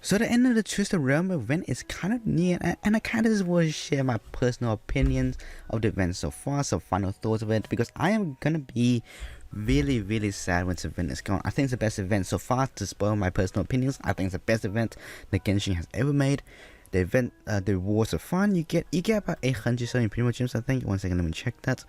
So the end of the Twisted Realm event is kind of near, and I kind of just want to share my personal opinions of the event so far, so final thoughts of it, because I am gonna be really sad when this event is gone. I think it's the best event so far. To spoil my personal opinions, I think it's the best event that Genshin has ever made. The event, the rewards are fun. You get about 870 primo gems, I think. One second, let me check that.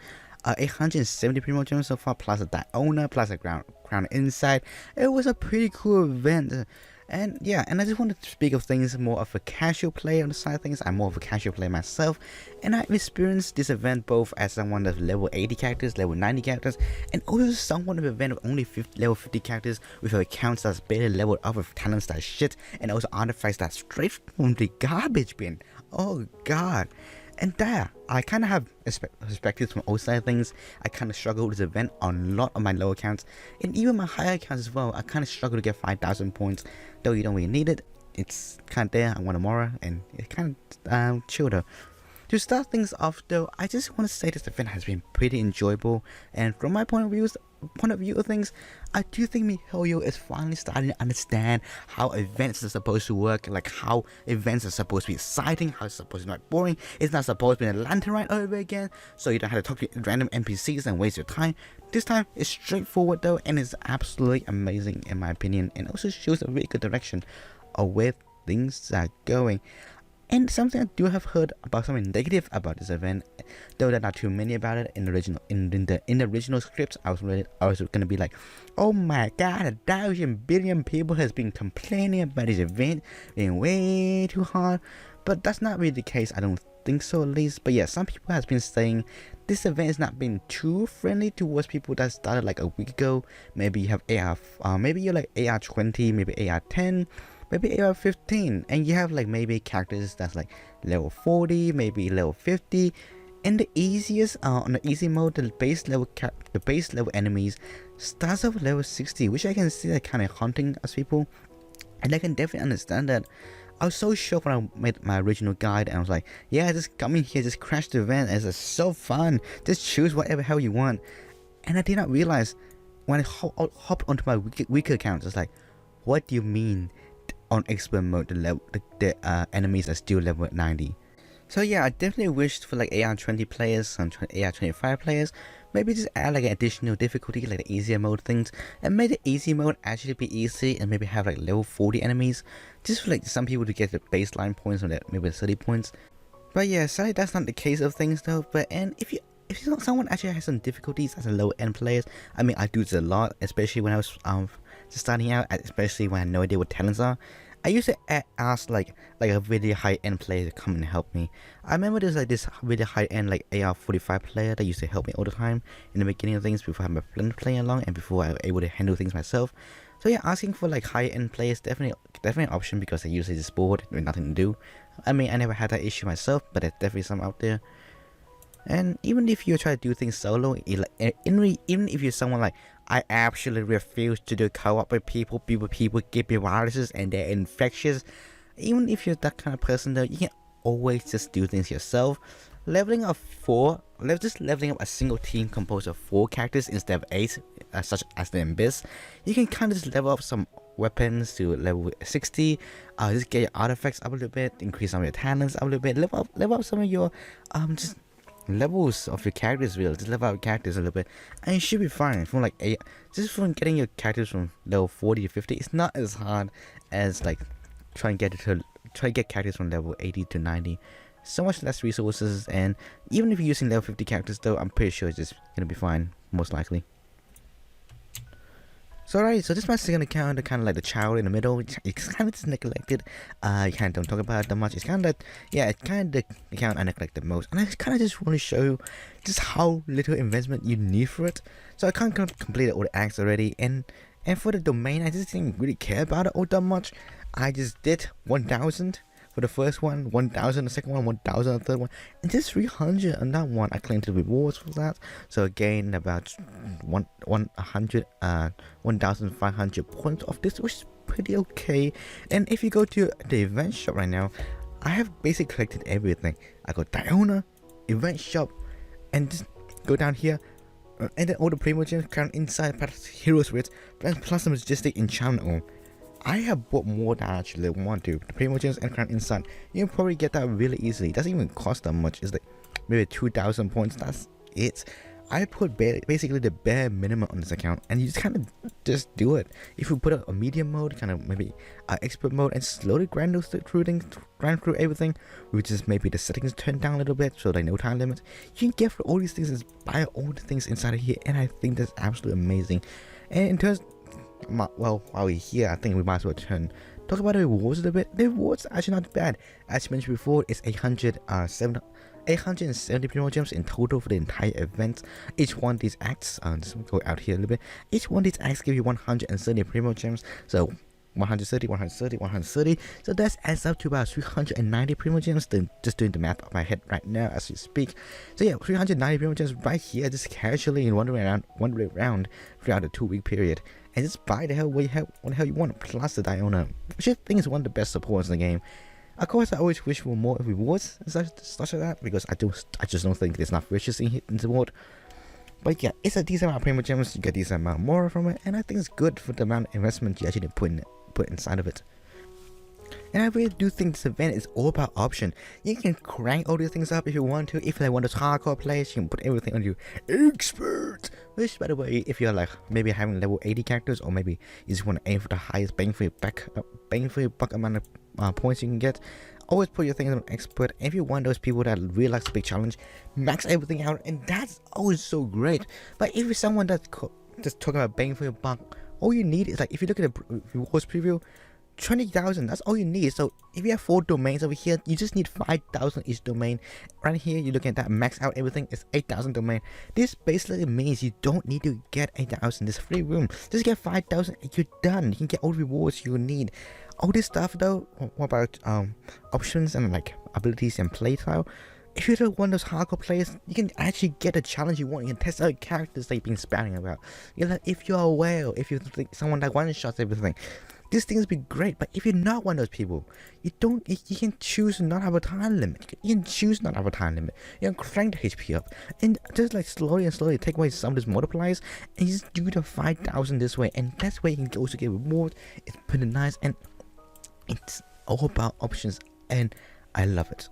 870 primo gems so far, plus a Diona, plus a crown inside. It was a pretty cool event. And yeah, and I just wanted to speak of things more of a casual player on the side of things. I'm more of a casual player myself, and I've experienced this event both as someone of level 80 characters, level 90 characters, and also someone of an event of only level 50 characters with accounts that's barely leveled up with talents that shit, and also artifacts that's straight from the garbage bin. Oh god. And there, I kind of have perspectives from all side of things. I kind of struggle with this event on a lot of my lower accounts, and even my higher accounts as well. I kind of struggle to get 5,000 points, though you don't really need it. It's kind of there. I want tomorrow, and it's kind of chill though. To start things off though, I just want to say this event has been pretty enjoyable, and from my point of view of things, I do think Mihoyo is finally starting to understand how events are supposed to work, like how events are supposed to be exciting, how it's supposed to be not boring. It's not supposed to be an Atlanta right over again, so you don't have to talk to random NPCs and waste your time. This time it's straightforward though, and it's absolutely amazing in my opinion, and also shows a really good direction of where things are going. And something I do have heard about something negative about this event, though there are not too many about it in the original in the original scripts. I was gonna be like, oh my god, 1,000 billion people has been complaining about this event being way too hard, but that's not really the case. I don't think so at least. But yeah, some people has been saying this event has not been too friendly towards people that started like a week ago. Maybe you have AR, maybe you're like AR 20, maybe AR 10. Maybe AR 15, and you have like maybe characters that's like level 40, maybe level 50. In the easiest, on the easy mode, the base level enemies starts off level 60, which I can see that kind of haunting us people, and I can definitely understand that. I was so shocked when I made my original guide, and I was like, yeah, just come in here, just crash the event, it's so fun, just choose whatever hell you want. And I did not realize when I hopped onto my weaker accounts, it's like, what do you mean? On expert mode, the enemies are still level 90. So yeah, I definitely wished for like AR 20 players, some AR 25 players, maybe just add like an additional difficulty, like the easier mode things, and make the easy mode actually be easy, and maybe have like level 40 enemies, just for like some people to get the baseline points on that, maybe 30 points. But yeah, sadly that's not the case of things though. But and if someone actually has some difficulties as a low end players, I mean I do this a lot, especially when I was just starting out, especially when I had no idea what talents are. I used to ask like a really high end player to come and help me. I remember there's like this really high end like AR 45 player that used to help me all the time in the beginning of things before I had my friend playing along and before I was able to handle things myself. So yeah, asking for like high end players definitely an option, because they usually just bored with nothing to do. I mean I never had that issue myself, but there's definitely some out there. And even if you try to do things solo, even if you're someone like, I absolutely refuse to do co-op with people give me viruses and they're infectious. Even if you're that kind of person though, you can always just do things yourself. Leveling up a single team composed of 4 characters instead of 8, such as the Abyss. You can kind of just level up some weapons to level 60, just get your artifacts up a little bit, increase some of your talents up a little bit, level up some of your just levels of your characters, really. Just level out characters a little bit, and you should be fine. From like just from getting your characters from level 40 to 50, it's not as hard as like trying to get characters from level 80 to 90. So much less resources, and even if you're using level 50 characters though, I'm pretty sure it's just gonna be fine, most likely. So alright, so this is my second account, kind of like the child in the middle. It's kind of just neglected. You kind of don't talk about it that much. It's kind of like, yeah, it's kind of the account I neglect the most. And I kind of just want to show you just how little investment you need for it. So I can't complete all the acts already. And for the domain, I just didn't really care about it all that much. I just did 1,000 for the first one, 1,000 the second one, 1,000 the third one, and just 300 on that one. I claimed the rewards for that, so again about 1,500 points of this, which is pretty okay. And if you go to the event shop right now, I have basically collected everything. I got Diona, event shop, and just go down here, and then all the primo gems count inside, plus heroes with, plus the majestic enchantment. I have bought more than I actually want to. The Primo Gems and Crown Inside, you can probably get that really easily. It doesn't even cost that much. It's like maybe 2,000 points. That's it. I put basically the bare minimum on this account, and you just kind of just do it. If you put a medium mode, kind of maybe expert mode, and slowly grind through everything, which is maybe the settings turned down a little bit, so like no time limit, you can get through all these things and buy all the things inside of here, and I think that's absolutely amazing. And in terms, well, while we're here, I think we might as well talk about the rewards a little bit. The rewards are actually not bad. As mentioned before, it's 870 Primo Gems in total for the entire event. Each one of these acts, just go out here a little bit. Each one of these acts give you 130 Primo Gems. So 130, 130, 130. So that adds up to about 390 Primo Gems. Just doing the math off my head right now as we speak. So yeah, 390 Primo Gems right here, just casually wandering around throughout the 2-week period. And just buy the hell what the hell you want, plus the Diona, which I think is one of the best supports in the game. Of course, I always wish for more rewards and such like that, because I just don't think there's enough riches in the world. But yeah, it's a decent amount of Primo Gems, you get a decent amount more from it, and I think it's good for the amount of investment you actually put inside of it. And I really do think this event is all about option. You can crank all these things up if you want to. If you want those hardcore players, you can put everything on your expert. Which, by the way, if you're like maybe having level 80 characters, or maybe you just want to aim for the highest bang for your buck amount of points you can get, always put your things on expert. And if you're one of those people that really likes a big challenge, max everything out, and that's always so great. But if you're someone that's just talking about bang for your buck, all you need is, like, if you look at the rewards preview, 20,000, that's all you need. So if you have 4 domains over here, you just need 5,000 each domain. Right here, you're looking at that, max out everything, it's 8,000 domain. This basically means you don't need to get 8,000, there's free room. Just get 5,000 and you're done. You can get all the rewards you need. All this stuff though, what about options and like abilities and playstyle? If you're one of those hardcore players, you can actually get a challenge you want. You can test out characters that you've been spamming about. You're like, if you're a whale, if you think someone that one-shots everything, these things be great. But if you're not one of those people, you can choose to not have a time limit. You can choose not to have a time limit. You can crank the HP up and just like slowly take away some of these multipliers and just do the 5,000 this way. And that's where you can also get rewards. It's pretty nice, and it's all about options, and I love it.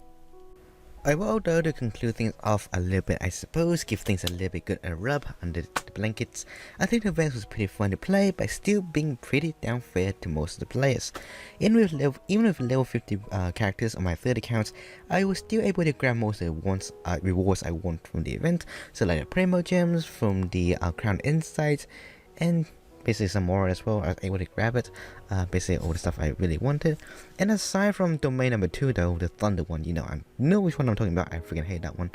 Well, though, to conclude things off a little bit, I suppose, give things a little bit good a rub under the blankets, I think the event was pretty fun to play, but still being pretty damn fair to most of the players. Even with level 50 characters on my 30 accounts, I was still able to grab most of the rewards I want from the event, so like the Primo Gems, from the Crown Insights, and basically some more as well. I was able to grab it, basically all the stuff I really wanted. And aside from domain number 2 though, the Thunder one, I know which one I'm talking about, I freaking hate that one.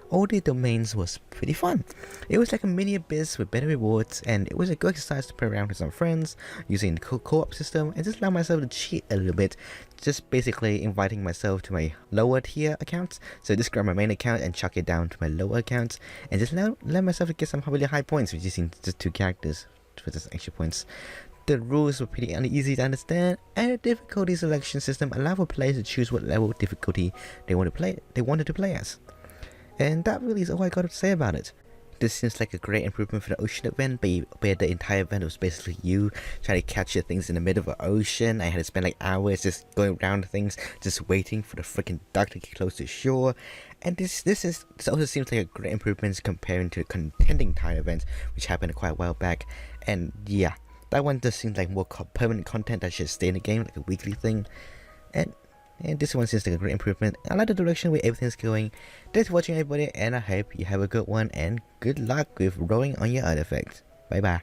All the domains was pretty fun. It was like a mini abyss with better rewards, and it was a good exercise to play around with some friends, using the co-op system, and just allow myself to cheat a little bit, just basically inviting myself to my lower tier accounts. So just grab my main account and chuck it down to my lower accounts, and just let myself get some really high points with using just 2 characters for just extra points. The rules were pretty easy to understand, and the difficulty selection system allowed for players to choose what level of difficulty they wanted to play as. And that really is all I got to say about it. This seems like a great improvement for the ocean event, where the entire event was basically you trying to capture things in the middle of the ocean. I had to spend like hours just going around things, just waiting for the freaking duck to get close to shore. And this also seems like a great improvement comparing to the contending tire event, which happened quite a while back. And yeah, that one just seems like more permanent content that should stay in the game, like a weekly thing. And this one seems like a great improvement. I like the direction where everything's going. Thanks for watching, everybody, and I hope you have a good one, and good luck with rolling on your artifact. Bye bye.